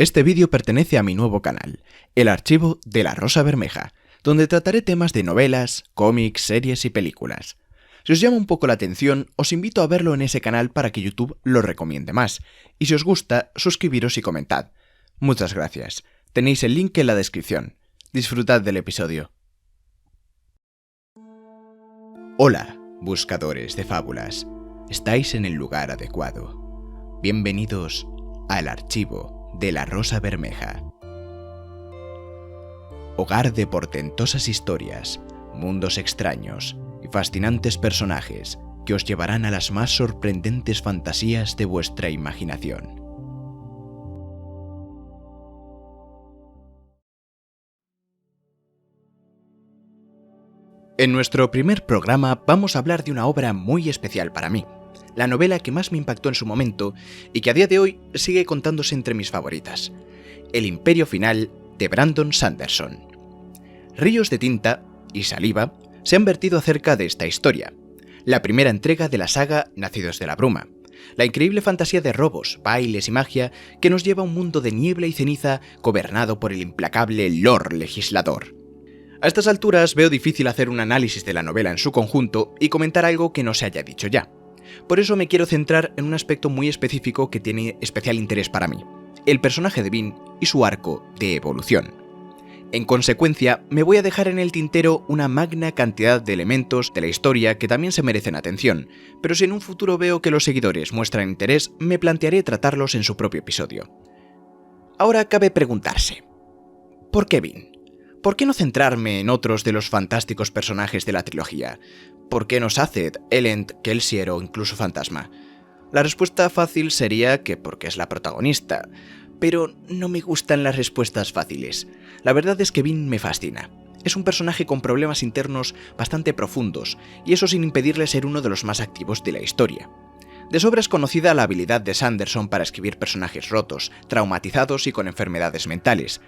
Este vídeo pertenece a mi nuevo canal, El Archivo de la Rosa Bermeja, donde trataré temas de novelas, cómics, series y películas. Si os llama un poco la atención, os invito a verlo en ese canal para que YouTube lo recomiende más, y si os gusta, suscribiros y comentad. Muchas gracias. Tenéis el link en la descripción. Disfrutad del episodio. Hola, buscadores de fábulas. Estáis en el lugar adecuado. Bienvenidos al Archivo de la Rosa Bermeja. Hogar de portentosas historias, mundos extraños y fascinantes personajes que os llevarán a las más sorprendentes fantasías de vuestra imaginación. En nuestro primer programa vamos a hablar de una obra muy especial para mí, la novela que más me impactó en su momento y que a día de hoy sigue contándose entre mis favoritas, El Imperio Final de Brandon Sanderson. Ríos de tinta y saliva se han vertido acerca de esta historia, la primera entrega de la saga Nacidos de la Bruma, la increíble fantasía de robos, bailes y magia que nos lleva a un mundo de niebla y ceniza gobernado por el implacable Lord Legislador. A estas alturas veo difícil hacer un análisis de la novela en su conjunto y comentar algo que no se haya dicho ya. Por eso me quiero centrar en un aspecto muy específico que tiene especial interés para mí, el personaje de Bean y su arco de evolución. En consecuencia, me voy a dejar en el tintero una magna cantidad de elementos de la historia que también se merecen atención, pero si en un futuro veo que los seguidores muestran interés, me plantearé tratarlos en su propio episodio. Ahora cabe preguntarse, ¿por qué Bean? ¿Por qué no centrarme en otros de los fantásticos personajes de la trilogía? ¿Por qué no Saced, Elend, Kelsier o incluso Fantasma? La respuesta fácil sería que porque es la protagonista, pero no me gustan las respuestas fáciles. La verdad es que Bean me fascina. Es un personaje con problemas internos bastante profundos, y eso sin impedirle ser uno de los más activos de la historia. De sobra es conocida la habilidad de Sanderson para escribir personajes rotos, traumatizados y con enfermedades mentales,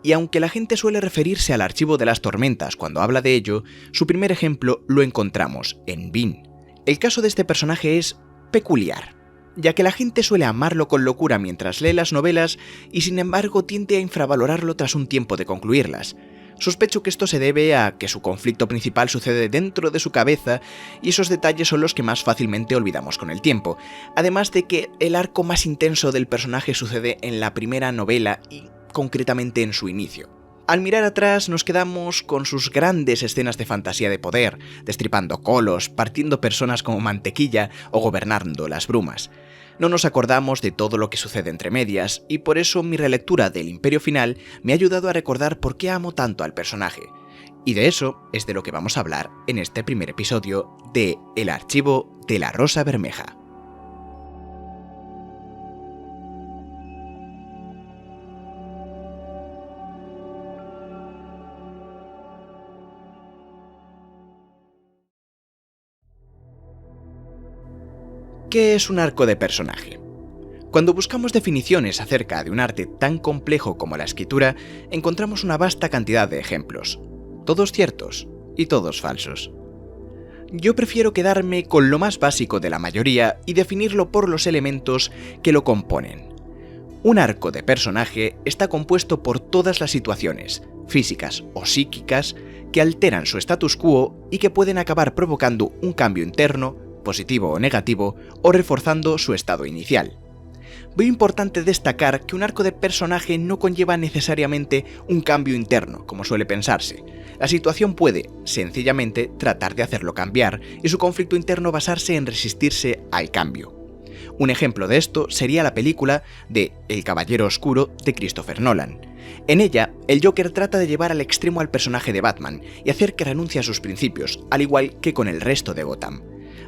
y aunque la gente suele referirse al Archivo de las Tormentas cuando habla de ello, su primer ejemplo lo encontramos en Bean. El caso de este personaje es peculiar, ya que la gente suele amarlo con locura mientras lee las novelas y sin embargo tiende a infravalorarlo tras un tiempo de concluirlas. Sospecho que esto se debe a que su conflicto principal sucede dentro de su cabeza y esos detalles son los que más fácilmente olvidamos con el tiempo, además de que el arco más intenso del personaje sucede en la primera novela y concretamente en su inicio. Al mirar atrás nos quedamos con sus grandes escenas de fantasía de poder, destripando colos, partiendo personas como mantequilla o gobernando las brumas. No nos acordamos de todo lo que sucede entre medias, y por eso mi relectura del Imperio Final me ha ayudado a recordar por qué amo tanto al personaje. Y de eso es de lo que vamos a hablar en este primer episodio de El Archivo de la Rosa Bermeja. ¿Qué es un arco de personaje? Cuando buscamos definiciones acerca de un arte tan complejo como la escritura, encontramos una vasta cantidad de ejemplos, todos ciertos y todos falsos. Yo prefiero quedarme con lo más básico de la mayoría y definirlo por los elementos que lo componen. Un arco de personaje está compuesto por todas las situaciones, físicas o psíquicas, que alteran su status quo y que pueden acabar provocando un cambio interno, positivo o negativo, o reforzando su estado inicial. Veo importante destacar que un arco de personaje no conlleva necesariamente un cambio interno, como suele pensarse. La situación puede, sencillamente, tratar de hacerlo cambiar, y su conflicto interno basarse en resistirse al cambio. Un ejemplo de esto sería la película de El Caballero Oscuro de Christopher Nolan. En ella, el Joker trata de llevar al extremo al personaje de Batman y hacer que renuncie a sus principios, al igual que con el resto de Gotham.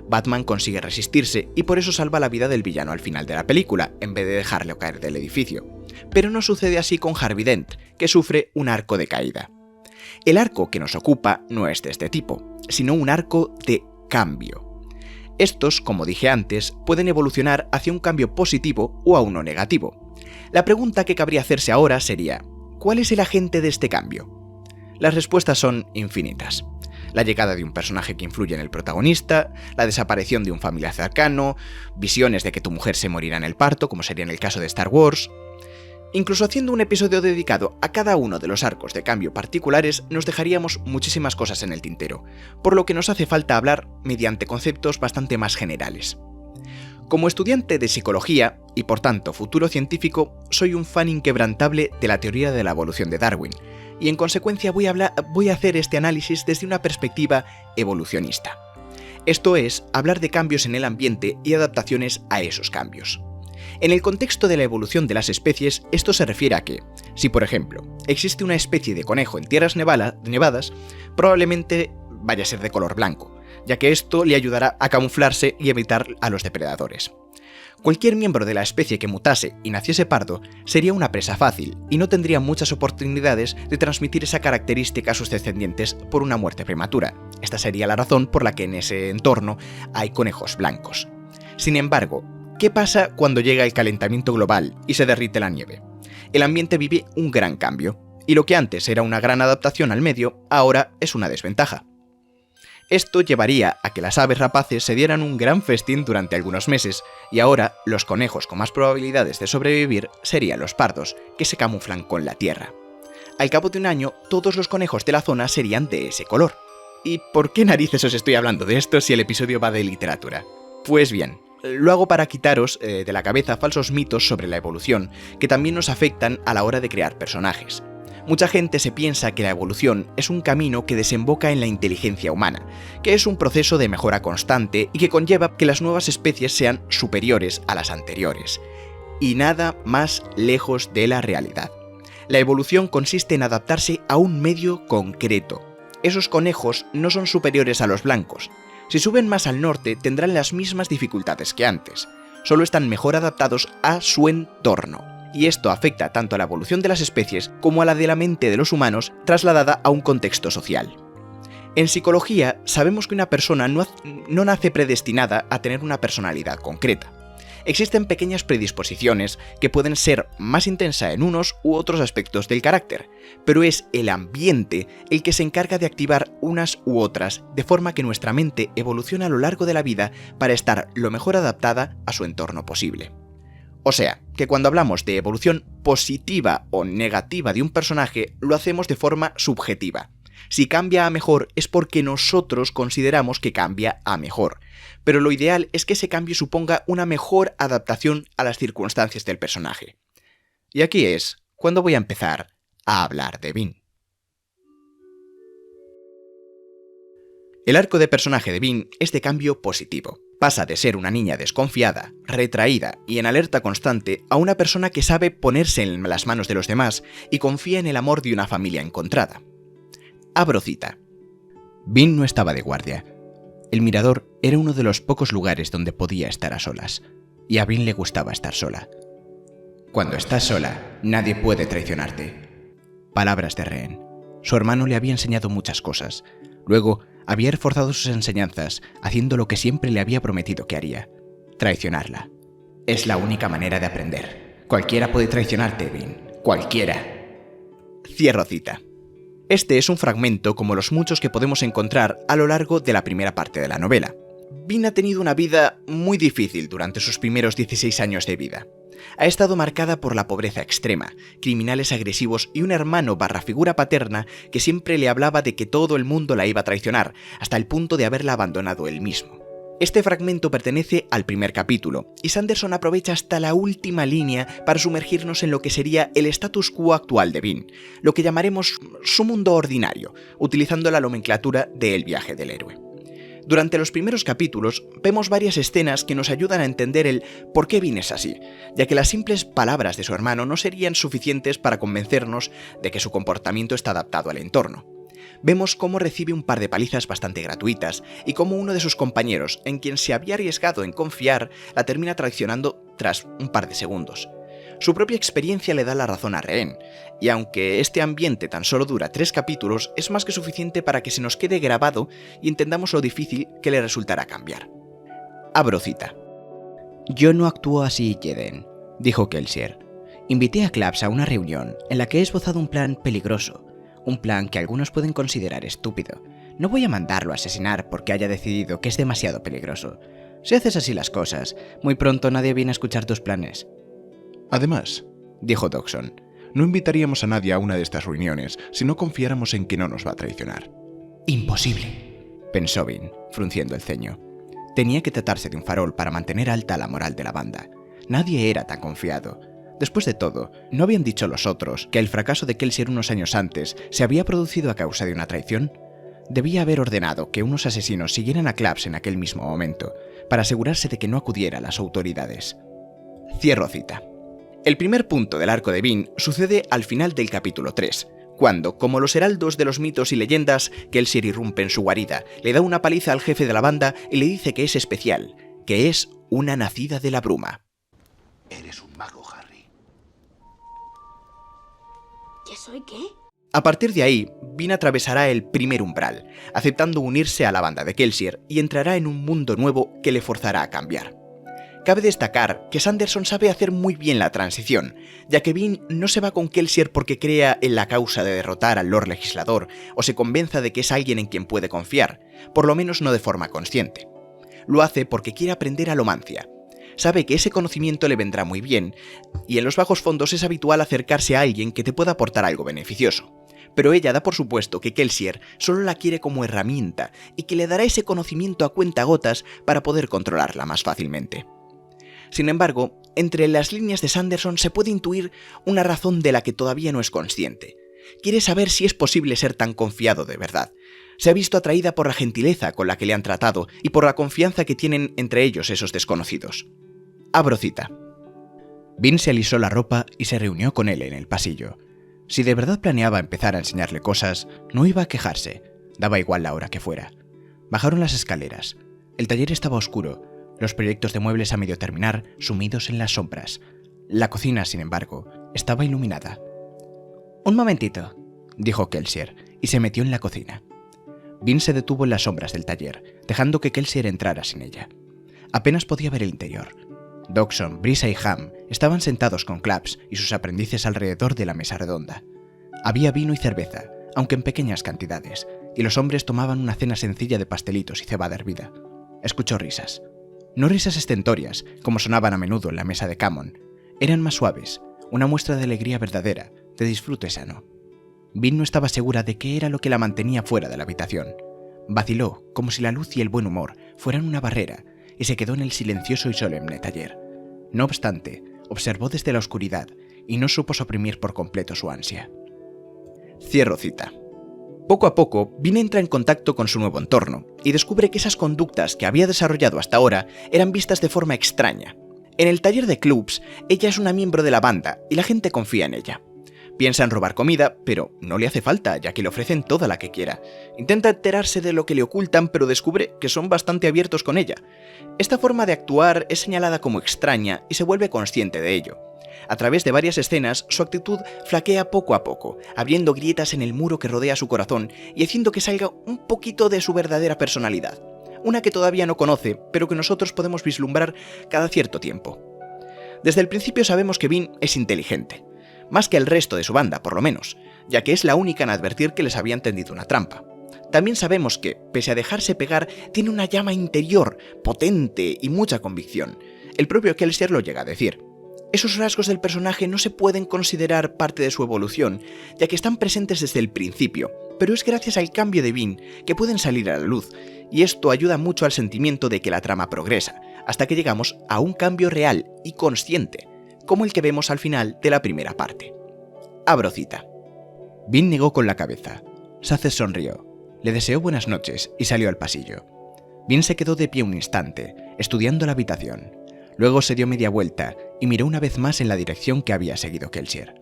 Batman consigue resistirse y por eso salva la vida del villano al final de la película, en vez de dejarlo caer del edificio. Pero no sucede así con Harvey Dent, que sufre un arco de caída. El arco que nos ocupa no es de este tipo, sino un arco de cambio. Estos, como dije antes, pueden evolucionar hacia un cambio positivo o a uno negativo. La pregunta que cabría hacerse ahora sería, ¿cuál es el agente de este cambio? Las respuestas son infinitas. La llegada de un personaje que influye en el protagonista, la desaparición de un familiar cercano, visiones de que tu mujer se morirá en el parto, como sería en el caso de Star Wars. Incluso haciendo un episodio dedicado a cada uno de los arcos de cambio particulares nos dejaríamos muchísimas cosas en el tintero, por lo que nos hace falta hablar mediante conceptos bastante más generales. Como estudiante de psicología, y por tanto futuro científico, soy un fan inquebrantable de la teoría de la evolución de Darwin, y en consecuencia voy a hacer este análisis desde una perspectiva evolucionista. Esto es, hablar de cambios en el ambiente y adaptaciones a esos cambios. En el contexto de la evolución de las especies, esto se refiere a que, si por ejemplo, existe una especie de conejo en tierras nevadas, probablemente vaya a ser de color blanco, ya que esto le ayudará a camuflarse y evitar a los depredadores. Cualquier miembro de la especie que mutase y naciese pardo sería una presa fácil y no tendría muchas oportunidades de transmitir esa característica a sus descendientes por una muerte prematura. Esta sería la razón por la que en ese entorno hay conejos blancos. Sin embargo, ¿qué pasa cuando llega el calentamiento global y se derrite la nieve? El ambiente vive un gran cambio, y lo que antes era una gran adaptación al medio, ahora es una desventaja. Esto llevaría a que las aves rapaces se dieran un gran festín durante algunos meses, y ahora los conejos con más probabilidades de sobrevivir serían los pardos, que se camuflan con la tierra. Al cabo de un año, todos los conejos de la zona serían de ese color. ¿Y por qué narices os estoy hablando de esto si el episodio va de literatura? Pues bien, lo hago para quitaros de la cabeza falsos mitos sobre la evolución, que también nos afectan a la hora de crear personajes. Mucha gente se piensa que la evolución es un camino que desemboca en la inteligencia humana, que es un proceso de mejora constante y que conlleva que las nuevas especies sean superiores a las anteriores. Y nada más lejos de la realidad. La evolución consiste en adaptarse a un medio concreto. Esos conejos no son superiores a los blancos. Si suben más al norte tendrán las mismas dificultades que antes, solo están mejor adaptados a su entorno. Y esto afecta tanto a la evolución de las especies como a la de la mente de los humanos trasladada a un contexto social. En psicología sabemos que una persona no nace predestinada a tener una personalidad concreta. Existen pequeñas predisposiciones que pueden ser más intensas en unos u otros aspectos del carácter, pero es el ambiente el que se encarga de activar unas u otras, de forma que nuestra mente evoluciona a lo largo de la vida para estar lo mejor adaptada a su entorno posible. O sea, que cuando hablamos de evolución positiva o negativa de un personaje, lo hacemos de forma subjetiva. Si cambia a mejor es porque nosotros consideramos que cambia a mejor, pero lo ideal es que ese cambio suponga una mejor adaptación a las circunstancias del personaje. Y aquí es cuando voy a empezar a hablar de Bean. El arco de personaje de Bean es de cambio positivo. Pasa de ser una niña desconfiada, retraída y en alerta constante a una persona que sabe ponerse en las manos de los demás y confía en el amor de una familia encontrada. Abro cita. Bean no estaba de guardia. El mirador era uno de los pocos lugares donde podía estar a solas, y a Bean le gustaba estar sola. Cuando estás sola, nadie puede traicionarte. Palabras de rehén. Su hermano le había enseñado muchas cosas. Luego, había reforzado sus enseñanzas, haciendo lo que siempre le había prometido que haría: traicionarla. Es la única manera de aprender. Cualquiera puede traicionarte, Bean. Cualquiera. Cierro cita. Este es un fragmento como los muchos que podemos encontrar a lo largo de la primera parte de la novela. Bean ha tenido una vida muy difícil durante sus primeros 16 años de vida. Ha estado marcada por la pobreza extrema, criminales agresivos y un hermano / figura paterna que siempre le hablaba de que todo el mundo la iba a traicionar, hasta el punto de haberla abandonado él mismo. Este fragmento pertenece al primer capítulo, y Sanderson aprovecha hasta la última línea para sumergirnos en lo que sería el status quo actual de Bean, lo que llamaremos su mundo ordinario, utilizando la nomenclatura de El viaje del héroe. Durante los primeros capítulos vemos varias escenas que nos ayudan a entender el por qué Bean es así, ya que las simples palabras de su hermano no serían suficientes para convencernos de que su comportamiento está adaptado al entorno. Vemos cómo recibe un par de palizas bastante gratuitas y cómo uno de sus compañeros, en quien se había arriesgado en confiar, la termina traicionando tras un par de segundos. Su propia experiencia le da la razón a Rehén, y aunque este ambiente tan solo dura 3 capítulos, es más que suficiente para que se nos quede grabado y entendamos lo difícil que le resultará cambiar. Abro cita. «Yo no actúo así, Jeden», dijo Kelsier. «Invité a Claps a una reunión en la que he esbozado un plan peligroso, un plan que algunos pueden considerar estúpido. No voy a mandarlo a asesinar porque haya decidido que es demasiado peligroso. Si haces así las cosas, muy pronto nadie viene a escuchar tus planes». Además, dijo Dodgson. No invitaríamos a nadie a una de estas reuniones si no confiáramos en que no nos va a traicionar. Imposible, pensó Bean, frunciendo el ceño. Tenía que tratarse de un farol para mantener alta la moral de la banda. Nadie era tan confiado. Después de todo, ¿no habían dicho los otros que el fracaso de Kelsier unos años antes se había producido a causa de una traición? Debía haber ordenado que unos asesinos siguieran a Claps en aquel mismo momento, para asegurarse de que no acudiera a las autoridades. Cierro cita. El primer punto del arco de Bean sucede al final del capítulo 3, cuando, como los heraldos de los mitos y leyendas, Kelsier irrumpe en su guarida, le da una paliza al jefe de la banda y le dice que es especial, que es una nacida de la bruma. Eres un mago, Harry. ¿Qué soy qué? A partir de ahí, Bean atravesará el primer umbral, aceptando unirse a la banda de Kelsier y entrará en un mundo nuevo que le forzará a cambiar. Cabe destacar que Sanderson sabe hacer muy bien la transición, ya que Bean no se va con Kelsier porque crea en la causa de derrotar al Lord Legislador o se convenza de que es alguien en quien puede confiar, por lo menos no de forma consciente. Lo hace porque quiere aprender alomancia. Sabe que ese conocimiento le vendrá muy bien, y en los bajos fondos es habitual acercarse a alguien que te pueda aportar algo beneficioso. Pero ella da por supuesto que Kelsier solo la quiere como herramienta y que le dará ese conocimiento a cuentagotas para poder controlarla más fácilmente. Sin embargo, entre las líneas de Sanderson se puede intuir una razón de la que todavía no es consciente. Quiere saber si es posible ser tan confiado de verdad. Se ha visto atraída por la gentileza con la que le han tratado y por la confianza que tienen entre ellos esos desconocidos. Abro cita. Bean se alisó la ropa y se reunió con él en el pasillo. Si de verdad planeaba empezar a enseñarle cosas, no iba a quejarse. Daba igual la hora que fuera. Bajaron las escaleras. El taller estaba oscuro. Los proyectos de muebles a medio terminar, sumidos en las sombras. La cocina, sin embargo, estaba iluminada. «Un momentito», dijo Kelsier, y se metió en la cocina. Bean se detuvo en las sombras del taller, dejando que Kelsier entrara sin ella. Apenas podía ver el interior. Dodgson, Brisa y Ham estaban sentados con Claps y sus aprendices alrededor de la mesa redonda. Había vino y cerveza, aunque en pequeñas cantidades, y los hombres tomaban una cena sencilla de pastelitos y cebada hervida. Escuchó risas. No risas estentorias, como sonaban a menudo en la mesa de Cammon. Eran más suaves, una muestra de alegría verdadera, de disfrute sano. Bean no estaba segura de qué era lo que la mantenía fuera de la habitación. Vaciló, como si la luz y el buen humor fueran una barrera, y se quedó en el silencioso y solemne taller. No obstante, observó desde la oscuridad y no supo suprimir por completo su ansia. Cierro cita. Poco a poco, Bean entra en contacto con su nuevo entorno y descubre que esas conductas que había desarrollado hasta ahora eran vistas de forma extraña. En el taller de clubs, ella es una miembro de la banda y la gente confía en ella. Piensa en robar comida, pero no le hace falta, ya que le ofrecen toda la que quiera. Intenta enterarse de lo que le ocultan, pero descubre que son bastante abiertos con ella. Esta forma de actuar es señalada como extraña y se vuelve consciente de ello. A través de varias escenas, su actitud flaquea poco a poco, abriendo grietas en el muro que rodea su corazón y haciendo que salga un poquito de su verdadera personalidad. Una que todavía no conoce, pero que nosotros podemos vislumbrar cada cierto tiempo. Desde el principio sabemos que Bean es inteligente. Más que el resto de su banda, por lo menos, ya que es la única en advertir que les habían tendido una trampa. También sabemos que, pese a dejarse pegar, tiene una llama interior, potente y mucha convicción. El propio Kelsier lo llega a decir. Esos rasgos del personaje no se pueden considerar parte de su evolución, ya que están presentes desde el principio, pero es gracias al cambio de Bean que pueden salir a la luz, y esto ayuda mucho al sentimiento de que la trama progresa, hasta que llegamos a un cambio real y consciente, como el que vemos al final de la primera parte. Abro cita. Bean negó con la cabeza. Saced sonrió, le deseó buenas noches y salió al pasillo. Bean se quedó de pie un instante, estudiando la habitación. Luego se dio media vuelta y miró una vez más en la dirección que había seguido Kelsier.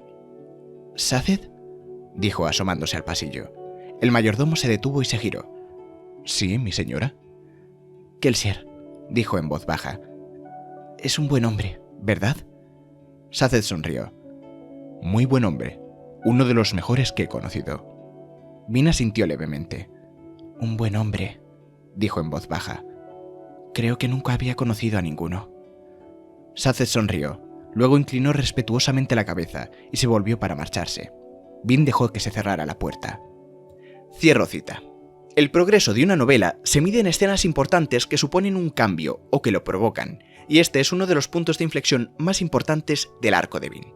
«¿Saced?», dijo asomándose al pasillo. El mayordomo se detuvo y se giró. «Sí, mi señora». «Kelsier», dijo en voz baja. «Es un buen hombre, ¿verdad?». Saced sonrió. «Muy buen hombre, uno de los mejores que he conocido». Bean asintió levemente. «Un buen hombre», dijo en voz baja. «Creo que nunca había conocido a ninguno». Saced sonrió, luego inclinó respetuosamente la cabeza y se volvió para marcharse. Bean dejó que se cerrara la puerta. Cierro cita. El progreso de una novela se mide en escenas importantes que suponen un cambio o que lo provocan, y este es uno de los puntos de inflexión más importantes del arco de Bean.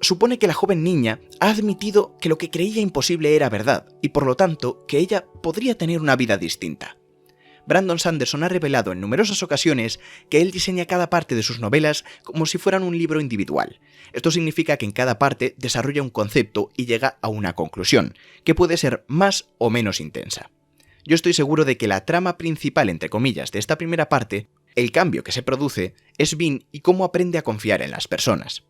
supone que la joven niña ha admitido que lo que creía imposible era verdad, y por lo tanto que ella podría tener una vida distinta. Brandon Sanderson ha revelado en numerosas ocasiones que él diseña cada parte de sus novelas como si fueran un libro individual. Esto significa que en cada parte desarrolla un concepto y llega a una conclusión, que puede ser más o menos intensa. Yo estoy seguro de que la trama principal, entre comillas, de esta primera parte, el cambio que se produce, es Bean y cómo aprende a confiar en las personas.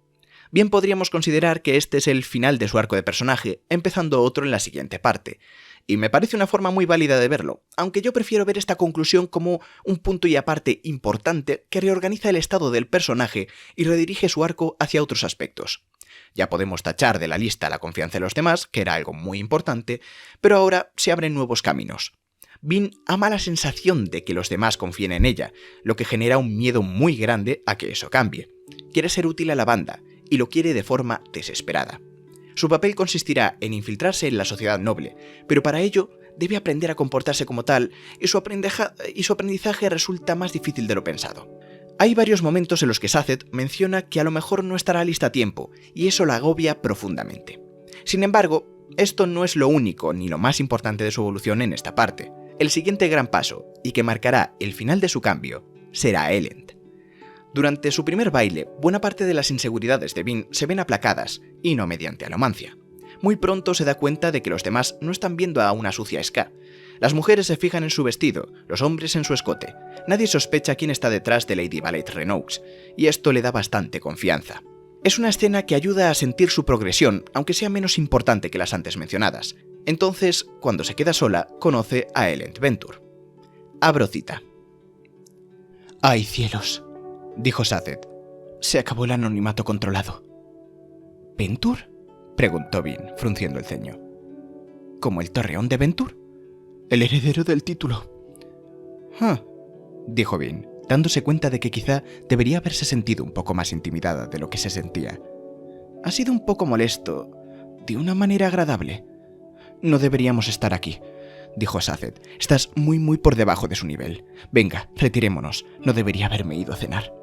Bien podríamos considerar que este es el final de su arco de personaje, empezando otro en la siguiente parte. Y me parece una forma muy válida de verlo, aunque yo prefiero ver esta conclusión como un punto y aparte importante que reorganiza el estado del personaje y redirige su arco hacia otros aspectos. Ya podemos tachar de la lista la confianza en los demás, que era algo muy importante, pero ahora se abren nuevos caminos. Bean ama la sensación de que los demás confíen en ella, lo que genera un miedo muy grande a que eso cambie. Quiere ser útil a la banda, y lo quiere de forma desesperada. Su papel consistirá en infiltrarse en la sociedad noble, pero para ello debe aprender a comportarse como tal, y su aprendizaje resulta más difícil de lo pensado. Hay varios momentos en los que Sazed menciona que a lo mejor no estará lista a tiempo, y eso la agobia profundamente. Sin embargo, esto no es lo único ni lo más importante de su evolución en esta parte. El siguiente gran paso, y que marcará el final de su cambio, será Elend. Durante su primer baile, buena parte de las inseguridades de Bean se ven aplacadas, y no mediante alomancia. Muy pronto se da cuenta de que los demás no están viendo a una sucia ska. Las mujeres se fijan en su vestido, los hombres en su escote. Nadie sospecha quién está detrás de Lady Ballet Renoux, y esto le da bastante confianza. Es una escena que ayuda a sentir su progresión, aunque sea menos importante que las antes mencionadas. Entonces, cuando se queda sola, conoce a Elend Venture. Abro cita. «¡Ay, cielos!», dijo Sazed. «Se acabó el anonimato controlado». «¿Venture?», preguntó Bean, frunciendo el ceño. «¿Como el torreón de Venture? El heredero del título». «Ah», dijo Bean, dándose cuenta de que quizá debería haberse sentido un poco más intimidada de lo que se sentía. «Ha sido un poco molesto, de una manera agradable». «No deberíamos estar aquí», dijo Sazed. «Estás muy por debajo de su nivel. Venga, retirémonos. No debería haberme ido a cenar».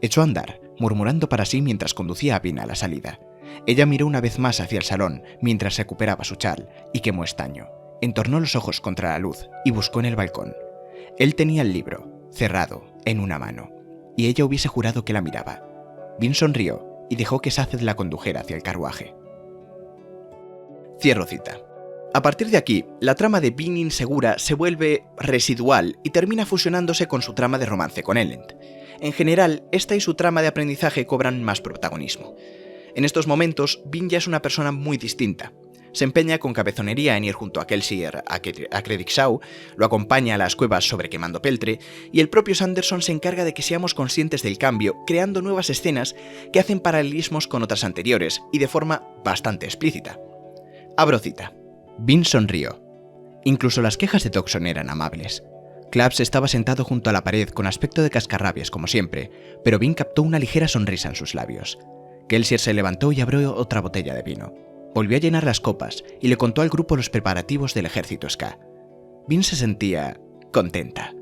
Echó a andar, murmurando para sí mientras conducía a Bean a la salida. Ella miró una vez más hacia el salón mientras recuperaba su chal y quemó estaño. Entornó los ojos contra la luz y buscó en el balcón. Él tenía el libro, cerrado, en una mano, y ella hubiese jurado que la miraba. Bean sonrió y dejó que Sazed la condujera hacia el carruaje. Cierro cita. A partir de aquí, la trama de Bean insegura se vuelve residual y termina fusionándose con su trama de romance con Elend. En general, esta y su trama de aprendizaje cobran más protagonismo. En estos momentos, Bean ya es una persona muy distinta. Se empeña con cabezonería en ir junto a Kelsier a Credixau, lo acompaña a las cuevas sobre Quemando Peltre, y el propio Sanderson se encarga de que seamos conscientes del cambio, creando nuevas escenas que hacen paralelismos con otras anteriores, y de forma bastante explícita. Abro cita. Bean sonrió. Incluso las quejas de Toxon eran amables. Claps estaba sentado junto a la pared con aspecto de cascarrabias como siempre, pero Bean captó una ligera sonrisa en sus labios. Kelsier se levantó y abrió otra botella de vino. Volvió a llenar las copas y le contó al grupo los preparativos del ejército ska. Bean se sentía contenta.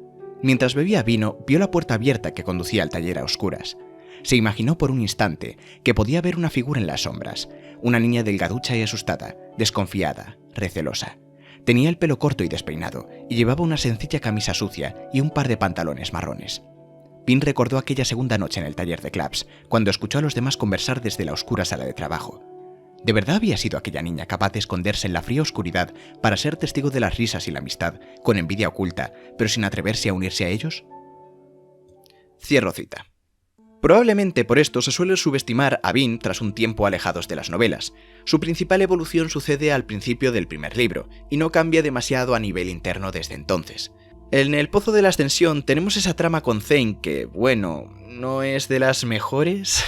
Mientras bebía vino, vio la puerta abierta que conducía al taller a oscuras. Se imaginó por un instante que podía ver una figura en las sombras, una niña delgaducha y asustada, desconfiada, recelosa. Tenía el pelo corto y despeinado, y llevaba una sencilla camisa sucia y un par de pantalones marrones. Bean recordó aquella segunda noche en el taller de Claps, cuando escuchó a los demás conversar desde la oscura sala de trabajo. ¿De verdad había sido aquella niña capaz de esconderse en la fría oscuridad para ser testigo de las risas y la amistad, con envidia oculta, pero sin atreverse a unirse a ellos? Cierro cita. Probablemente por esto se suele subestimar a Bean tras un tiempo alejados de las novelas. Su principal evolución sucede al principio del primer libro, y no cambia demasiado a nivel interno desde entonces. En el Pozo de la Ascensión tenemos esa trama con Zane que, bueno, no es de las mejores.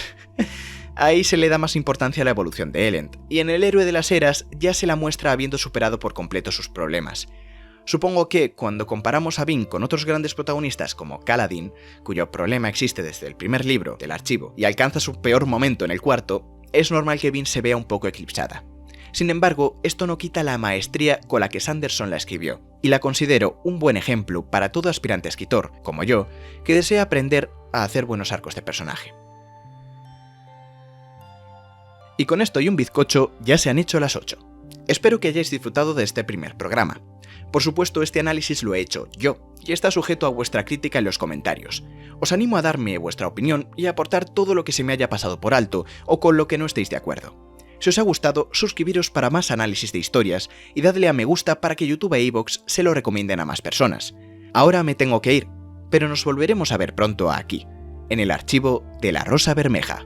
Ahí se le da más importancia a la evolución de Elend, y en El Héroe de las Eras ya se la muestra habiendo superado por completo sus problemas. Supongo que, cuando comparamos a Bean con otros grandes protagonistas como Kaladin, cuyo problema existe desde el primer libro del archivo y alcanza su peor momento en el cuarto, es normal que Bean se vea un poco eclipsada. Sin embargo, esto no quita la maestría con la que Sanderson la escribió, y la considero un buen ejemplo para todo aspirante escritor, como yo, que desea aprender a hacer buenos arcos de personaje. Y con esto y un bizcocho ya se han hecho las 8. Espero que hayáis disfrutado de este primer programa. Por supuesto, este análisis lo he hecho yo, y está sujeto a vuestra crítica en los comentarios. Os animo a darme vuestra opinión y a aportar todo lo que se me haya pasado por alto o con lo que no estéis de acuerdo. Si os ha gustado, suscribiros para más análisis de historias y dadle a me gusta para que YouTube e iVoox se lo recomienden a más personas. Ahora me tengo que ir, pero nos volveremos a ver pronto aquí, en el archivo de la Rosa Bermeja.